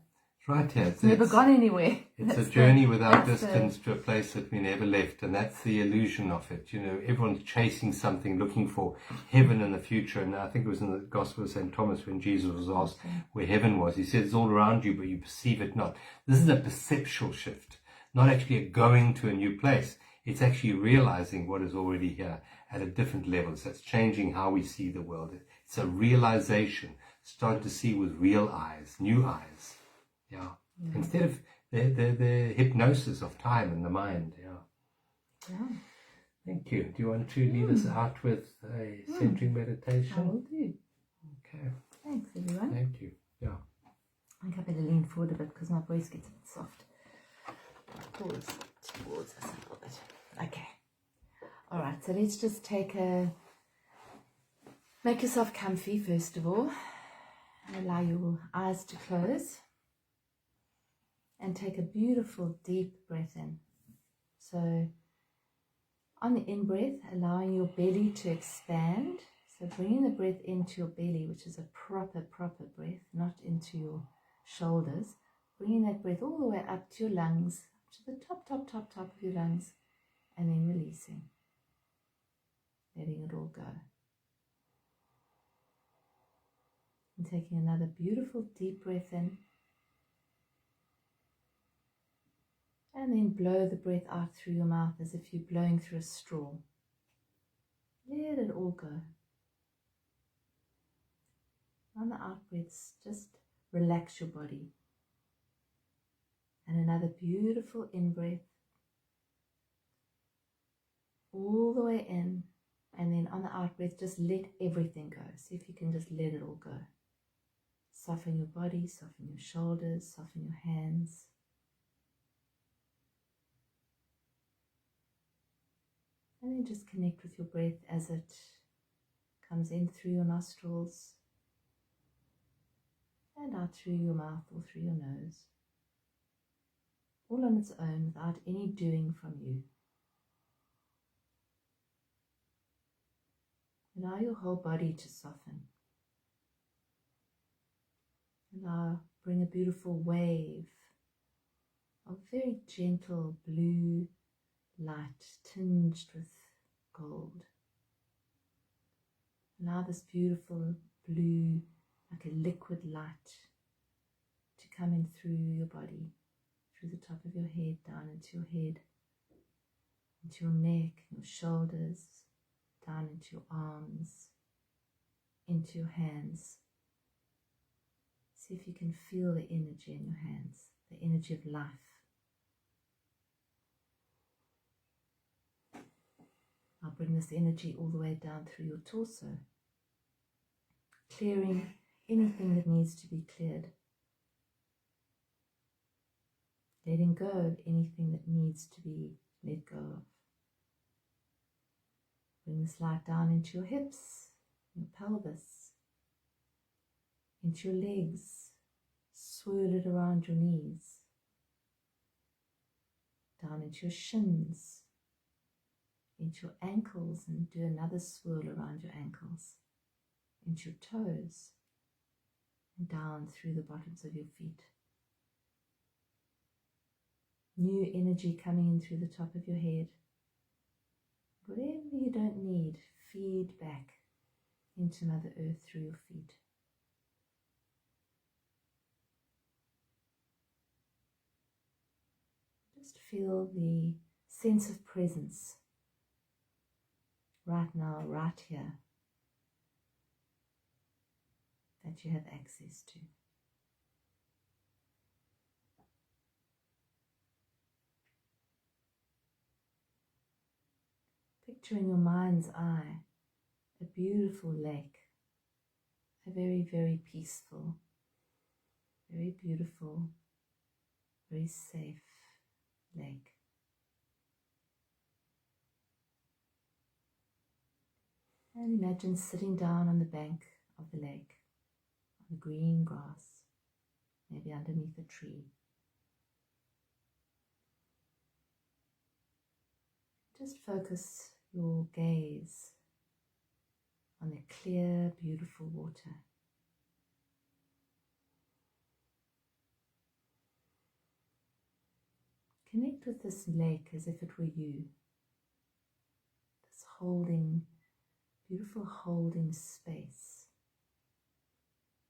Right here. It's never gone anywhere. It's a journey without distance to a place that we never left, and that's the illusion of it. You know, everyone's chasing something, looking for heaven in the future. And I think it was in the Gospel of St. Thomas when Jesus was asked where heaven was. He said, it's all around you, but you perceive it not. This is a perceptual shift, not actually a going to a new place. It's actually realizing what is already here at a different level. So it's changing how we see the world. It's a realization, start to see with real eyes, new eyes. Yeah. Instead of the hypnosis of time and the mind. Yeah. Thank you. Do you want to lead us out with a centering meditation? I will do. Okay. Thanks, everyone. Thank you. Yeah. I think I better lean forward a bit because my voice gets a bit soft. Towards us a little bit. Okay. All right. So let's just make yourself comfy first of all, and allow your eyes to close. And take a beautiful deep breath in. So on the in-breath, allowing your belly to expand. So bringing the breath into your belly, which is a proper breath, not into your shoulders. Bringing that breath all the way up to your lungs, to the top of your lungs, and then releasing. Letting it all go. And taking another beautiful deep breath in. And then blow the breath out through your mouth as if you're blowing through a straw. Let it all go. On the out breaths, just relax your body. And another beautiful in-breath. All the way in. And then on the out breath, just let everything go. See if you can just let it all go. Soften your body, soften your shoulders, soften your hands. And then just connect with your breath as it comes in through your nostrils and out through your mouth or through your nose. All on its own without any doing from you. Allow your whole body to soften. Bring a beautiful wave of very gentle blue light tinged with gold. Allow this beautiful blue, like a liquid light, to come in through your body, through the top of your head, down into your head, into your neck, your shoulders, down into your arms, into your hands. See if you can feel the energy in your hands, the energy of life. I'll bring this energy all the way down through your torso, clearing anything that needs to be cleared, letting go of anything that needs to be let go of. Bring this light down into your hips, your pelvis, into your legs, swirl it around your knees, down into your shins, into your ankles, and do another swirl around your ankles, into your toes, and down through the bottoms of your feet. New energy coming in through the top of your head. Whatever you don't need, feed back into Mother Earth through your feet. Just feel the sense of presence right now, right here, that you have access to. picture in your mind's eye a beautiful lake, a very, very peaceful, very beautiful, very safe lake. And imagine sitting down on the bank of the lake, on the green grass, maybe underneath a tree. Just focus your gaze on the clear, beautiful water. Connect with this lake as if it were you. This beautiful holding space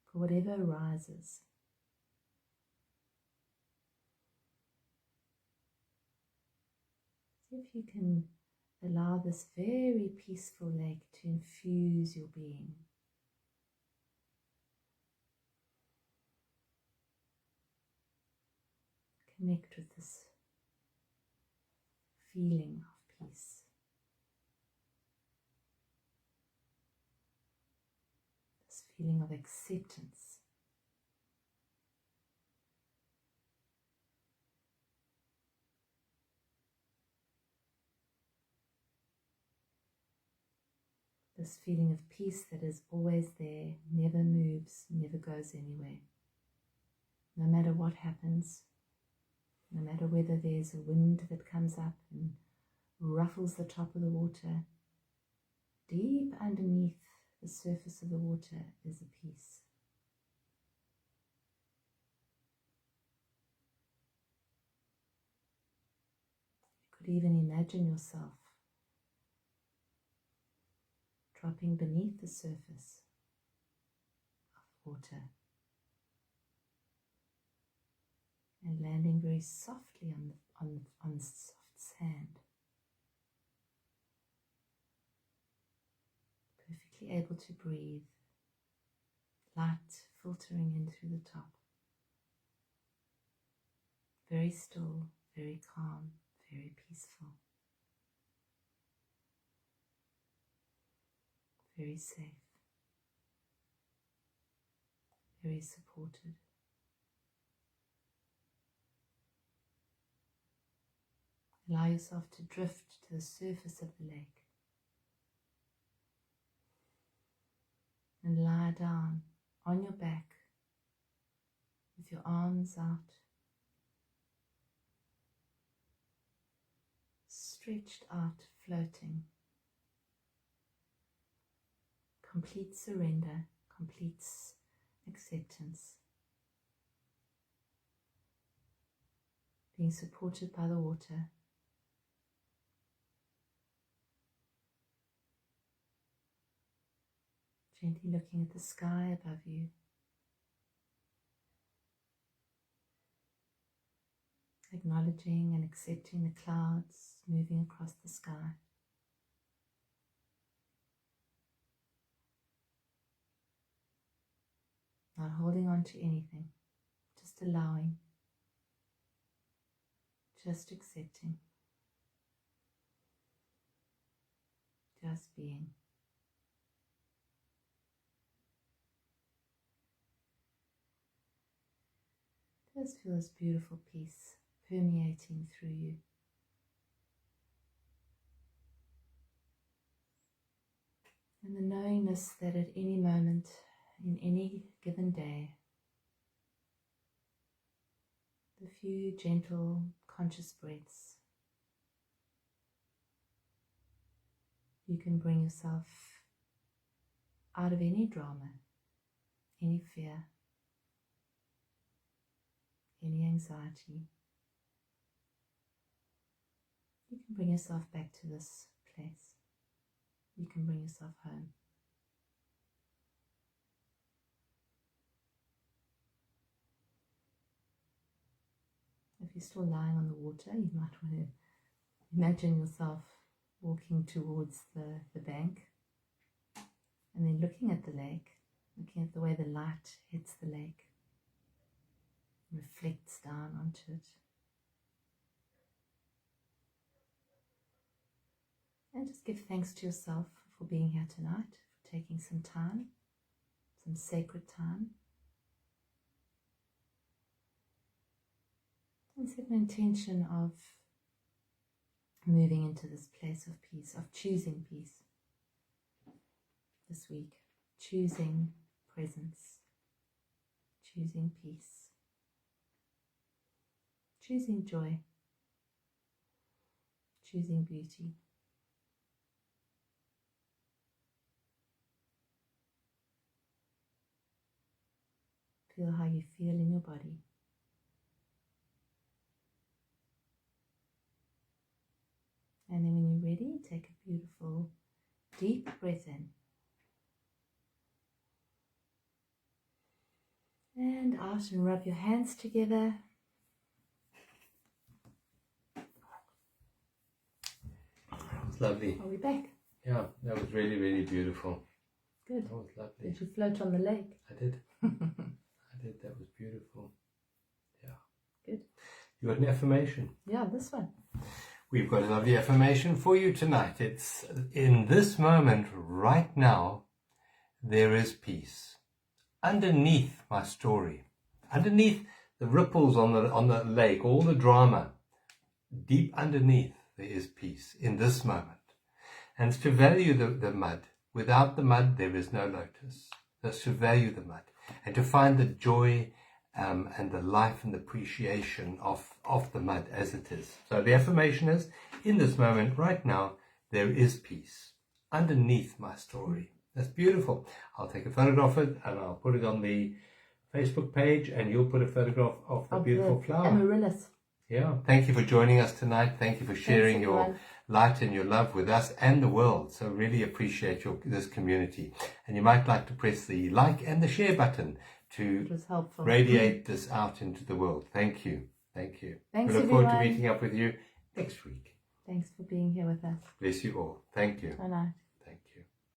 for whatever arises. See if you can allow this very peaceful lake to infuse your being. Connect with this feeling of peace. This feeling of acceptance. This feeling of peace that is always there, never moves, never goes anywhere. No matter what happens, no matter whether there's a wind that comes up and ruffles the top of the water, deep underneath the surface of the water is a peace. You could even imagine yourself dropping beneath the surface of water and landing very softly on soft sand, perfectly able to breathe, light filtering in through the top, very still, very calm, very peaceful, very safe, very supported. Allow yourself to drift to the surface of the lake and lie down on your back with your arms out, stretched out, floating. Complete surrender, complete acceptance. Being supported by the water. Gently looking at the sky above you. Acknowledging and accepting the clouds moving across the sky. Not holding on to anything, just allowing, just accepting, just being. Just feel this beautiful peace permeating through you. And the knowingness that at any moment, in any given day, the few gentle, conscious breaths, you can bring yourself out of any drama, any fear, any anxiety. You can bring yourself back to this place. You can bring yourself home. If you're still lying on the water, you might want to imagine yourself walking towards the bank and then looking at the lake, looking at the way the light hits the lake, reflects down onto it. And just give thanks to yourself for being here tonight, for taking some time, some sacred time. And set an intention of moving into this place of peace, of choosing peace this week, choosing presence, choosing peace, choosing joy, choosing beauty. Feel how you feel in your body. And then when you're ready, take a beautiful deep breath in. And out, and rub your hands together. That was lovely. Are we back? Yeah, that was really, really beautiful. Good. That was lovely. Did you float on the lake? I did. I did. That was beautiful. Yeah. Good. You got an affirmation? Yeah, this one. We've got a lovely affirmation for you tonight. It's in this moment, right now, there is peace. Underneath my story, underneath the ripples on the lake, all the drama, deep underneath there is peace in this moment. And it's to value the mud. Without the mud, there is no lotus. That's to value the mud and to find the joy and the life and the appreciation of the mud as it is. So the affirmation is, in this moment, right now, there is peace underneath my story. That's beautiful. I'll take a photograph of it and I'll put it on the Facebook page, and you'll put a photograph of the beautiful flower. Amaryllis. Yeah. Thank you for joining us tonight. Thank you for sharing your light and your love with us and the world. So really appreciate this community. And you might like to press the like and the share button to radiate this out into the world. Thank you. Thank you. Thanks, we look forward to meeting up with you next week. Thanks for being here with us. Bless you all. Thank you. Bye night.